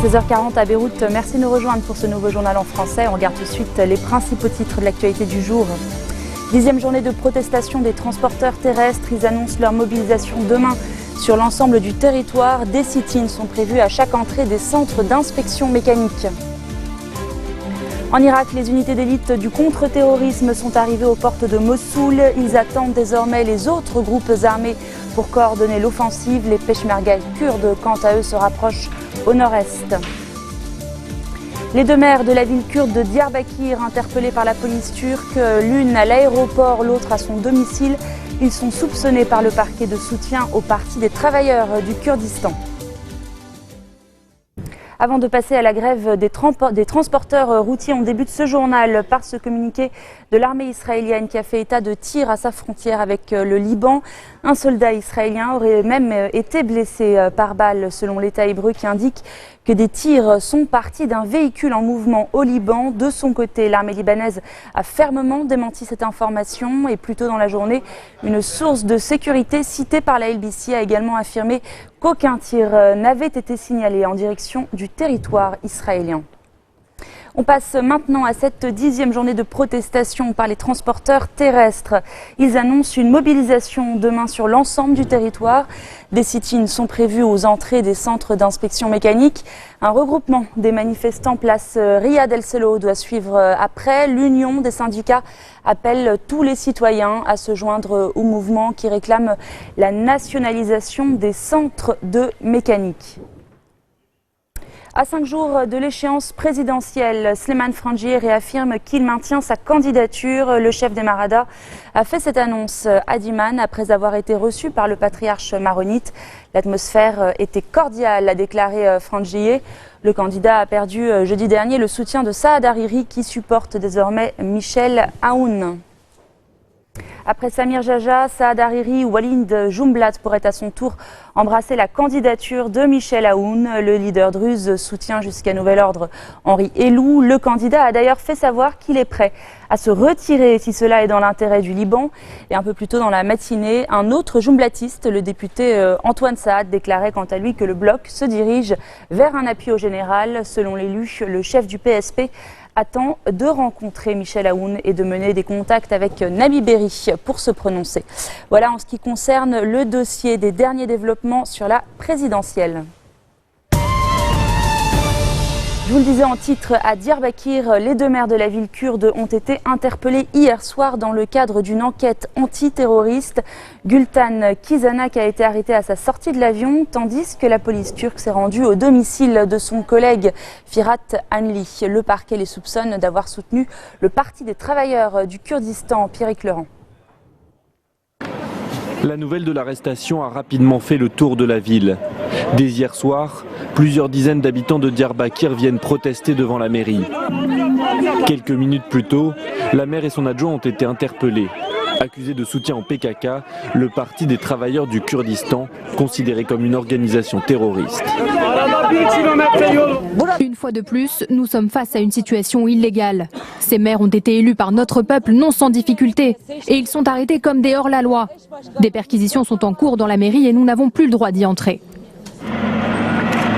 16h40 à Beyrouth, merci de nous rejoindre pour ce nouveau journal en français. On regarde tout de suite les principaux titres de l'actualité du jour. 10e journée de protestation des transporteurs terrestres. Ils annoncent leur mobilisation demain sur l'ensemble du territoire. Des sit-ins sont prévus à chaque entrée des centres d'inspection mécanique. En Irak, les unités d'élite du contre-terrorisme sont arrivées aux portes de Mossoul. Ils attendent désormais les autres groupes armés pour coordonner l'offensive. Les Peshmerga kurdes, quant à eux, se rapprochent au nord-est. Les deux maires de la ville kurde de Diyarbakir, interpellés par la police turque, l'une à l'aéroport, l'autre à son domicile. Ils sont soupçonnés par le parquet de soutien au Parti des travailleurs du Kurdistan. Avant de passer à la grève des transporteurs routiers, on débute ce journal par ce communiqué de l'armée israélienne qui a fait état de tirs à sa frontière avec le Liban. Un soldat israélien aurait même été blessé par balle, selon l'État hébreu, qui indique que des tirs sont partis d'un véhicule en mouvement au Liban. De son côté, l'armée libanaise a fermement démenti cette information et plus tôt dans la journée, une source de sécurité citée par la LBC a également affirmé qu'aucun tir n'avait été signalé en direction du territoire israélien. On passe maintenant à cette 10e journée de protestation par les transporteurs terrestres. Ils annoncent une mobilisation demain sur l'ensemble du territoire. Des sit-ins sont prévus aux entrées des centres d'inspection mécanique. Un regroupement des manifestants place Riyad El Selo doit suivre après. L'Union des syndicats appelle tous les citoyens à se joindre au mouvement qui réclame la nationalisation des centres de mécanique. À 5 jours de l'échéance présidentielle, Slimane Frangieh réaffirme qu'il maintient sa candidature. Le chef des Maradas a fait cette annonce à Diman après avoir été reçu par le patriarche maronite. L'atmosphère était cordiale, a déclaré Frangieh. Le candidat a perdu jeudi dernier le soutien de Saad Hariri qui supporte désormais Michel Aoun. Après Samir Jaja, Saad Hariri ou Walid Jumblat pourrait à son tour embrasser la candidature de Michel Aoun. Le leader druze soutient jusqu'à nouvel ordre Henri Elou. Le candidat a d'ailleurs fait savoir qu'il est prêt à se retirer si cela est dans l'intérêt du Liban. Et un peu plus tôt dans la matinée, un autre jumblatiste, le député Antoine Saad, déclarait quant à lui que le bloc se dirige vers un appui au général. Selon l'élu, le chef du PSP attend de rencontrer Michel Aoun et de mener des contacts avec Nabi Berri pour se prononcer. Voilà en ce qui concerne le dossier des derniers développements sur la présidentielle. Je vous le disais en titre, à Diyarbakir, les deux maires de la ville kurde ont été interpellés hier soir dans le cadre d'une enquête antiterroriste. Gültan Kizanak a été arrêté à sa sortie de l'avion, tandis que la police turque s'est rendue au domicile de son collègue Firat Anli. Le parquet les soupçonne d'avoir soutenu le Parti des travailleurs du Kurdistan. Pierrick Laurent. La nouvelle de l'arrestation a rapidement fait le tour de la ville. Dès hier soir, plusieurs dizaines d'habitants de Diyarbakir viennent protester devant la mairie. Quelques minutes plus tôt, la maire et son adjoint ont été interpellés. Accusés de soutien au PKK, le Parti des travailleurs du Kurdistan, considéré comme une organisation terroriste. Une fois de plus, nous sommes face à une situation illégale. Ces maires ont été élus par notre peuple non sans difficulté et ils sont arrêtés comme des hors-la-loi. Des perquisitions sont en cours dans la mairie et nous n'avons plus le droit d'y entrer.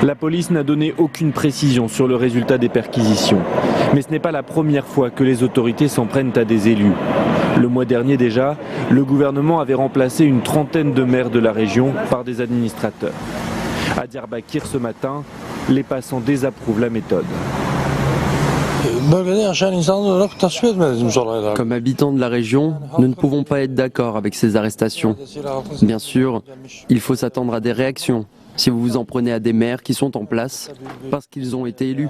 La police n'a donné aucune précision sur le résultat des perquisitions. Mais ce n'est pas la première fois que les autorités s'en prennent à des élus. Le mois dernier déjà, le gouvernement avait remplacé une trentaine de maires de la région par des administrateurs. À Diyarbakir ce matin, les passants désapprouvent la méthode. Comme habitants de la région, nous ne pouvons pas être d'accord avec ces arrestations. Bien sûr, il faut s'attendre à des réactions si vous vous en prenez à des maires qui sont en place parce qu'ils ont été élus.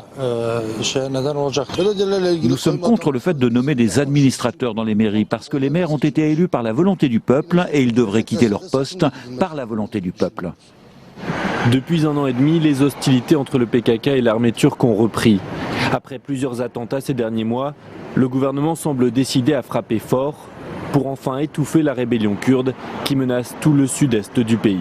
Nous sommes contre le fait de nommer des administrateurs dans les mairies parce que les maires ont été élus par la volonté du peuple et ils devraient quitter leur poste par la volonté du peuple. Depuis 1 an et demi, les hostilités entre le PKK et l'armée turque ont repris. Après plusieurs attentats ces derniers mois, le gouvernement semble décidé à frapper fort pour enfin étouffer la rébellion kurde qui menace tout le sud-est du pays.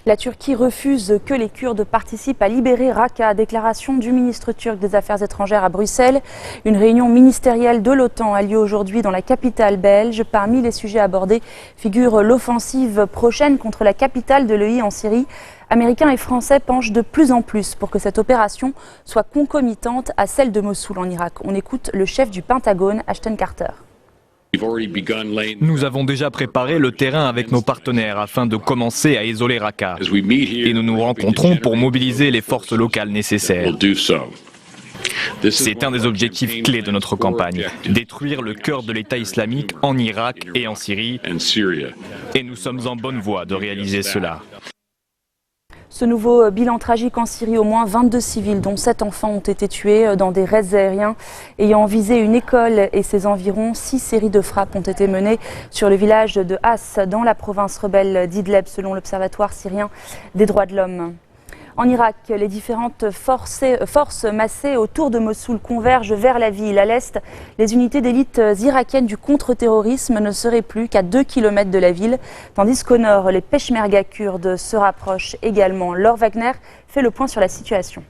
La Turquie refuse que les Kurdes participent à libérer Raqqa. Déclaration du ministre turc des Affaires étrangères à Bruxelles. Une réunion ministérielle de l'OTAN a lieu aujourd'hui dans la capitale belge. Parmi les sujets abordés figure l'offensive prochaine contre la capitale de l'EI en Syrie. Américains et Français penchent de plus en plus pour que cette opération soit concomitante à celle de Mossoul en Irak. On écoute le chef du Pentagone, Ashton Carter. Nous avons déjà préparé le terrain avec nos partenaires afin de commencer à isoler Raqqa. Et nous nous rencontrons pour mobiliser les forces locales nécessaires. C'est un des objectifs clés de notre campagne, détruire le cœur de l'État islamique en Irak et en Syrie. Et nous sommes en bonne voie de réaliser cela. Ce nouveau bilan tragique en Syrie, au moins 22 civils, dont 7 enfants, ont été tués dans des raids aériens ayant visé une école et ses environs. 6 séries de frappes ont été menées sur le village de Has, dans la province rebelle d'Idleb, selon l'Observatoire syrien des droits de l'homme. En Irak, les différentes forces massées autour de Mossoul convergent vers la ville. À l'est, les unités d'élite irakiennes du contre-terrorisme ne seraient plus qu'à 2 km de la ville, tandis qu'au nord, les peshmerga kurdes se rapprochent également. Laure Wagner fait le point sur la situation.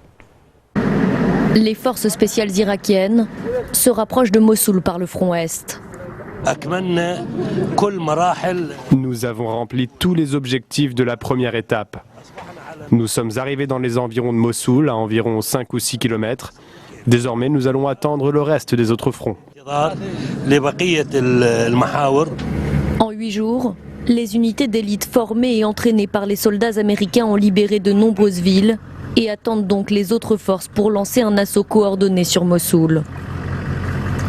Les forces spéciales irakiennes se rapprochent de Mossoul par le front est. Nous avons rempli tous les objectifs de la première étape. Nous sommes arrivés dans les environs de Mossoul, à environ 5 ou 6 km. Désormais, nous allons attendre le reste des autres fronts. En 8 jours, les unités d'élite formées et entraînées par les soldats américains ont libéré de nombreuses villes et attendent donc les autres forces pour lancer un assaut coordonné sur Mossoul.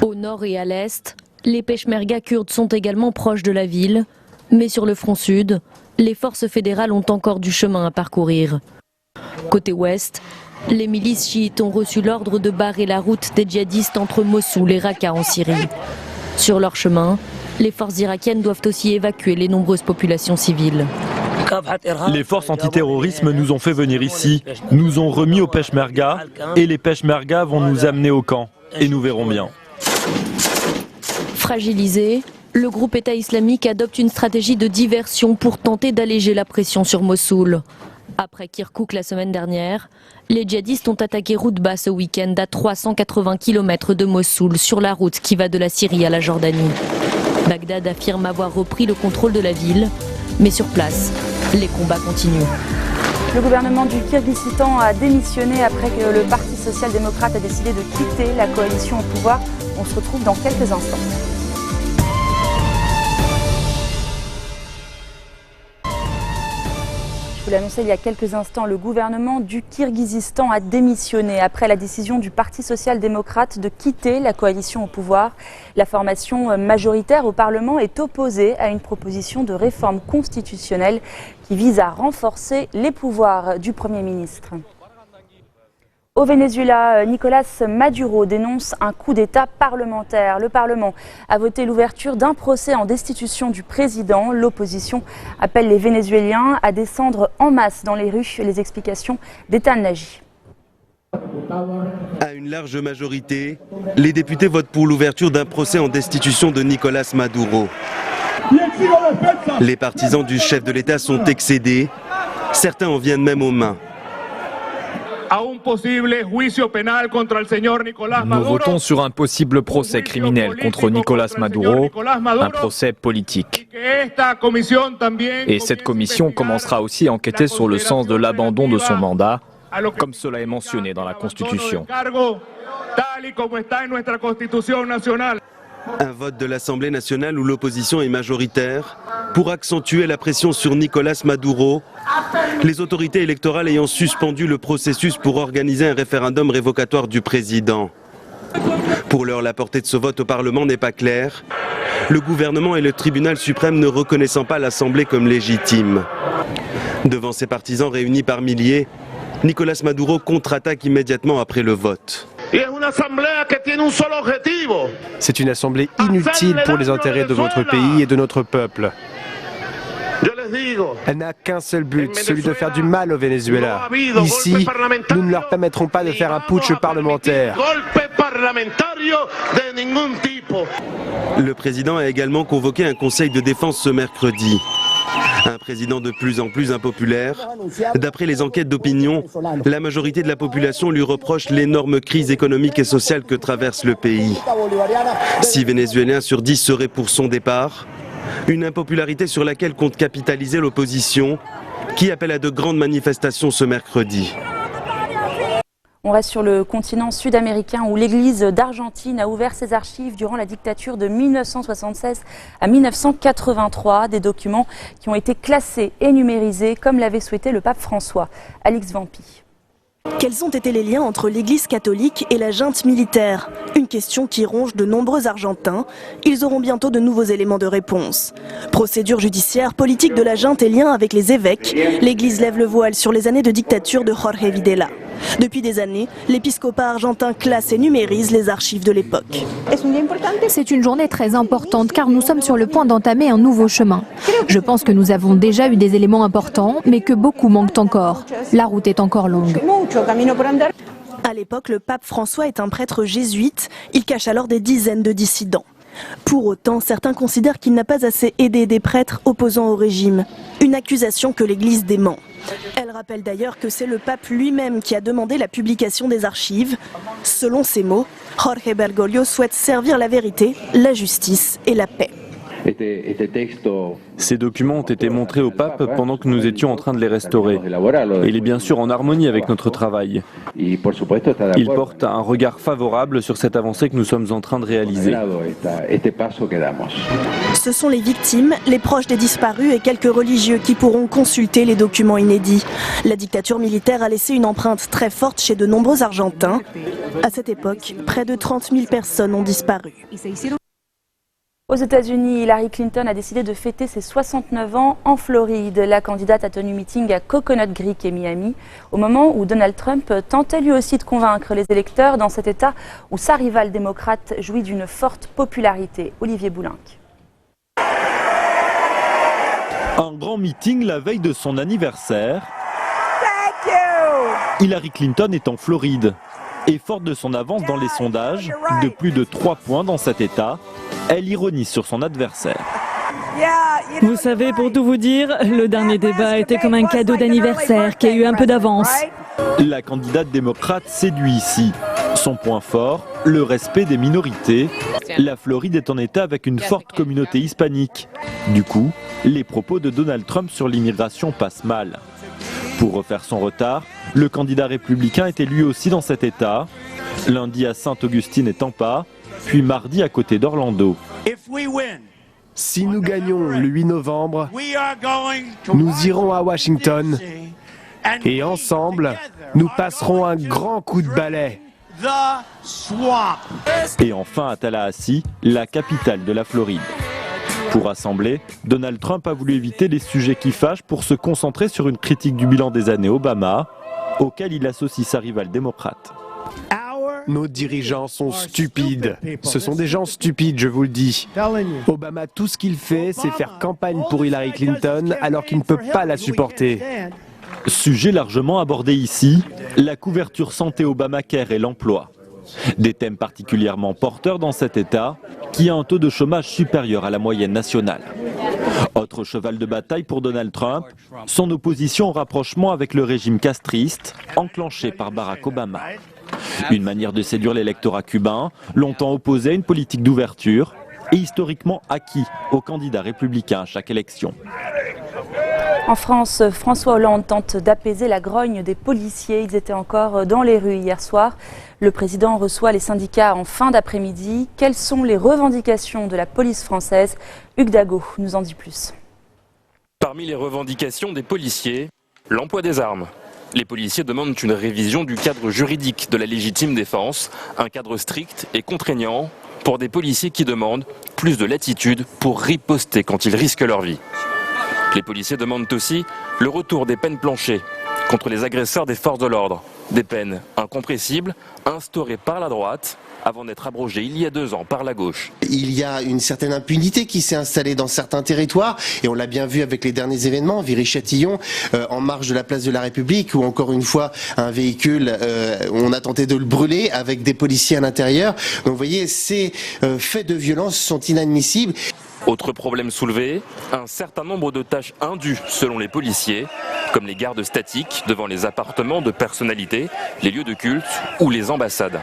Au nord et à l'est, les peshmerga kurdes sont également proches de la ville, mais sur le front sud, les forces fédérales ont encore du chemin à parcourir. Côté ouest, les milices chiites ont reçu l'ordre de barrer la route des djihadistes entre Mossoul et Raqqa en Syrie. Sur leur chemin, les forces irakiennes doivent aussi évacuer les nombreuses populations civiles. Les forces antiterrorisme nous ont fait venir ici, nous ont remis aux peshmerga et les peshmerga vont nous amener au camp. Et nous verrons bien. Fragilisé, le groupe État islamique adopte une stratégie de diversion pour tenter d'alléger la pression sur Mossoul. Après Kirkouk la semaine dernière, les djihadistes ont attaqué Routba ce week-end à 380 km de Mossoul sur la route qui va de la Syrie à la Jordanie. Bagdad affirme avoir repris le contrôle de la ville, mais sur place, les combats continuent. Le gouvernement du Kirghizistan a démissionné après que le Parti social-démocrate a décidé de quitter la coalition au pouvoir. On se retrouve dans quelques instants. Je vous l'ai annoncé il y a quelques instants, le gouvernement du Kirghizistan a démissionné après la décision du Parti social-démocrate de quitter la coalition au pouvoir. La formation majoritaire au Parlement est opposée à une proposition de réforme constitutionnelle qui vise à renforcer les pouvoirs du Premier ministre. Au Venezuela, Nicolás Maduro dénonce un coup d'État parlementaire. Le Parlement a voté l'ouverture d'un procès en destitution du président. L'opposition appelle les Vénézuéliens à descendre en masse dans les rues. Les explications d'Ethan Nagy. À une large majorité, les députés votent pour l'ouverture d'un procès en destitution de Nicolás Maduro. Les partisans du chef de l'État sont excédés. Certains en viennent même aux mains. Nous votons sur un possible procès criminel contre Nicolás Maduro, un procès politique. Et cette commission commencera aussi à enquêter sur le sens de l'abandon de son mandat, comme cela est mentionné dans la Constitution. Un vote de l'Assemblée nationale où l'opposition est majoritaire pour accentuer la pression sur Nicolás Maduro, les autorités électorales ayant suspendu le processus pour organiser un référendum révocatoire du président. Pour l'heure, la portée de ce vote au Parlement n'est pas claire, le gouvernement et le tribunal suprême ne reconnaissant pas l'Assemblée comme légitime. Devant ses partisans réunis par milliers, Nicolás Maduro contre-attaque immédiatement après le vote. C'est une assemblée inutile pour les intérêts de votre pays et de notre peuple. Elle n'a qu'un seul but, celui de faire du mal au Venezuela. Ici, nous ne leur permettrons pas de faire un putsch parlementaire. Le président a également convoqué un conseil de défense ce mercredi. Un président de plus en plus impopulaire. D'après les enquêtes d'opinion, la majorité de la population lui reproche l'énorme crise économique et sociale que traverse le pays. 6 Vénézuéliens sur 10 seraient pour son départ. Une impopularité sur laquelle compte capitaliser l'opposition, qui appelle à de grandes manifestations ce mercredi. On reste sur le continent sud-américain où l'Église d'Argentine a ouvert ses archives durant la dictature de 1976 à 1983. Des documents qui ont été classés et numérisés comme l'avait souhaité le pape François. Alix Vampi. Quels ont été les liens entre l'Église catholique et la junte militaire? Une question qui ronge de nombreux Argentins. Ils auront bientôt de nouveaux éléments de réponse. Procédure judiciaire, politique de la junte et lien avec les évêques. L'Église lève le voile sur les années de dictature de Jorge Videla. Depuis des années, l'épiscopat argentin classe et numérise les archives de l'époque. C'est une journée très importante car nous sommes sur le point d'entamer un nouveau chemin. Je pense que nous avons déjà eu des éléments importants, mais que beaucoup manquent encore. La route est encore longue. À l'époque, le pape François est un prêtre jésuite. Il cache alors des dizaines de dissidents. Pour autant, certains considèrent qu'il n'a pas assez aidé des prêtres opposants au régime. Une accusation que l'Église dément. Elle rappelle d'ailleurs que c'est le pape lui-même qui a demandé la publication des archives. Selon ses mots, Jorge Bergoglio souhaite servir la vérité, la justice et la paix. Ces documents ont été montrés au pape pendant que nous étions en train de les restaurer. Et il est bien sûr en harmonie avec notre travail. Il porte un regard favorable sur cette avancée que nous sommes en train de réaliser. Ce sont les victimes, les proches des disparus et quelques religieux qui pourront consulter les documents inédits. La dictature militaire a laissé une empreinte très forte chez de nombreux Argentins. À cette époque, près de 30 000 personnes ont disparu. Aux États-Unis, Hillary Clinton a décidé de fêter ses 69 ans en Floride. La candidate a tenu meeting à Coconut Creek et Miami, au moment où Donald Trump tentait lui aussi de convaincre les électeurs dans cet État où sa rivale démocrate jouit d'une forte popularité. Olivier Boulinck. Un grand meeting la veille de son anniversaire. Hillary Clinton est en Floride. Et forte de son avance dans les sondages, de plus de 3 points dans cet État, elle ironise sur son adversaire. Vous savez, pour tout vous dire, le dernier débat était comme un cadeau d'anniversaire qui a eu un peu d'avance. La candidate démocrate séduit ici. Son point fort, le respect des minorités. La Floride est en État avec une forte communauté hispanique. Du coup, les propos de Donald Trump sur l'immigration passent mal. Pour refaire son retard, le candidat républicain était lui aussi dans cet État, lundi à Sainte-Augustine et Tampa, puis mardi à côté d'Orlando. Si nous gagnons le 8 novembre, nous irons à Washington et ensemble, nous passerons un grand coup de balai. Et enfin à Tallahassee, la capitale de la Floride. Pour rassembler, Donald Trump a voulu éviter les sujets qui fâchent pour se concentrer sur une critique du bilan des années Obama, auquel il associe sa rivale démocrate. Nos dirigeants sont stupides. Ce sont des gens stupides, je vous le dis. Obama, tout ce qu'il fait, c'est faire campagne pour Hillary Clinton alors qu'il ne peut pas la supporter. Sujet largement abordé ici, la couverture santé Obamacare et l'emploi. Des thèmes particulièrement porteurs dans cet État, qui a un taux de chômage supérieur à la moyenne nationale. Autre cheval de bataille pour Donald Trump, son opposition au rapprochement avec le régime castriste, enclenché par Barack Obama. Une manière de séduire l'électorat cubain, longtemps opposé à une politique d'ouverture et historiquement acquis aux candidats républicains à chaque élection. En France, François Hollande tente d'apaiser la grogne des policiers. Ils étaient encore dans les rues hier soir. Le président reçoit les syndicats en fin d'après-midi. Quelles sont les revendications de la police française? Hugues Dago nous en dit plus. Parmi les revendications des policiers, l'emploi des armes. Les policiers demandent une révision du cadre juridique de la légitime défense, un cadre strict et contraignant pour des policiers qui demandent plus de latitude pour riposter quand ils risquent leur vie. Les policiers demandent aussi le retour des peines planchées contre les agresseurs des forces de l'ordre. Des peines incompressibles instaurées par la droite avant d'être abrogées il y a 2 ans par la gauche. Il y a une certaine impunité qui s'est installée dans certains territoires et on l'a bien vu avec les derniers événements, Viry-Châtillon, en marge de la place de la République où encore une fois un véhicule, on a tenté de le brûler avec des policiers à l'intérieur. Donc vous voyez, ces faits de violence sont inadmissibles. Autre problème soulevé, un certain nombre de tâches indues selon les policiers, comme les gardes statiques devant les appartements de personnalités, les lieux de culte ou les ambassades.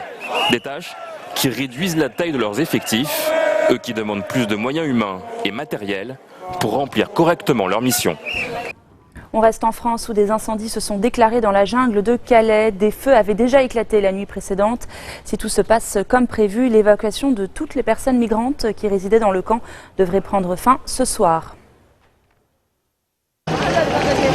Des tâches qui réduisent la taille de leurs effectifs, eux qui demandent plus de moyens humains et matériels pour remplir correctement leur mission. On reste en France où des incendies se sont déclarés dans la jungle de Calais. Des feux avaient déjà éclaté la nuit précédente. Si tout se passe comme prévu, l'évacuation de toutes les personnes migrantes qui résidaient dans le camp devrait prendre fin ce soir.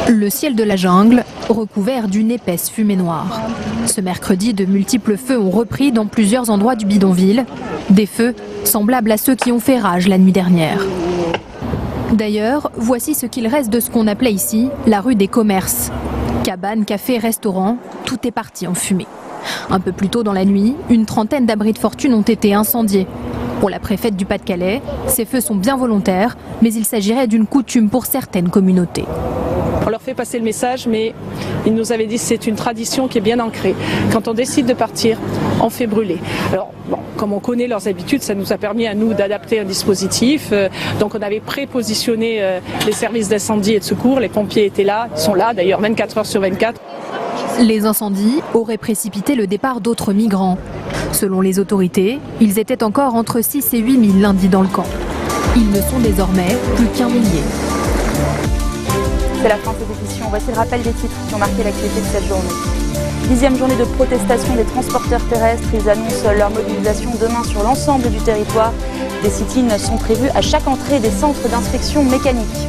Le ciel de la jungle recouvert d'une épaisse fumée noire. Ce mercredi, de multiples feux ont repris dans plusieurs endroits du bidonville. Des feux semblables à ceux qui ont fait rage la nuit dernière. D'ailleurs, voici ce qu'il reste de ce qu'on appelait ici la rue des commerces. Cabanes, cafés, restaurants, tout est parti en fumée. Un peu plus tôt dans la nuit, une trentaine d'abris de fortune ont été incendiés. Pour la préfète du Pas-de-Calais, ces feux sont bien volontaires, mais il s'agirait d'une coutume pour certaines communautés. On leur fait passer le message, mais ils nous avaient dit que c'est une tradition qui est bien ancrée. Quand on décide de partir, on fait brûler. Alors, bon, comme on connaît leurs habitudes, ça nous a permis à nous d'adapter un dispositif. Donc on avait prépositionné les services d'incendie et de secours. Les pompiers étaient là, ils sont là d'ailleurs 24 heures sur 24. Les incendies auraient précipité le départ d'autres migrants. Selon les autorités, ils étaient encore entre 6 et 8 000 lundi dans le camp. Ils ne sont désormais plus qu'1 millier. C'est la fin de cette édition. Voici le rappel des titres qui ont marqué l'activité de cette journée. 10e journée de protestation des transporteurs terrestres. Ils annoncent leur mobilisation demain sur l'ensemble du territoire. Des sit-ins sont prévus à chaque entrée des centres d'inspection mécanique.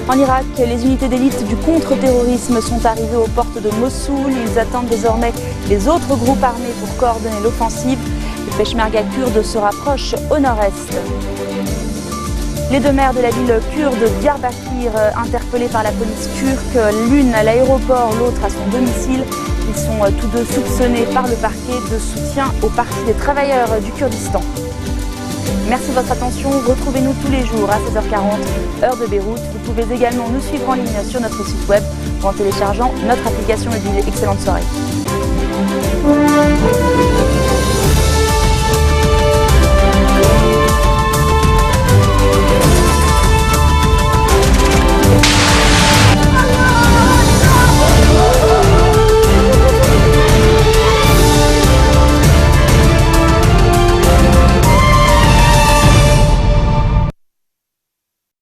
En Irak, les unités d'élite du contre-terrorisme sont arrivées aux portes de Mossoul. Ils attendent désormais les autres groupes armés pour coordonner l'offensive. Les Peshmerga kurdes se rapprochent au nord-est. Les deux maires de la ville kurde Diyarbakir, interpellés par la police turque, l'une à l'aéroport, l'autre à son domicile. Ils sont tous deux soupçonnés par le parquet de soutien au Parti des travailleurs du Kurdistan. Merci de votre attention. Retrouvez-nous tous les jours à 16h40, heure de Beyrouth. Vous pouvez également nous suivre en ligne sur notre site web ou en téléchargeant notre application mobile. Excellente soirée.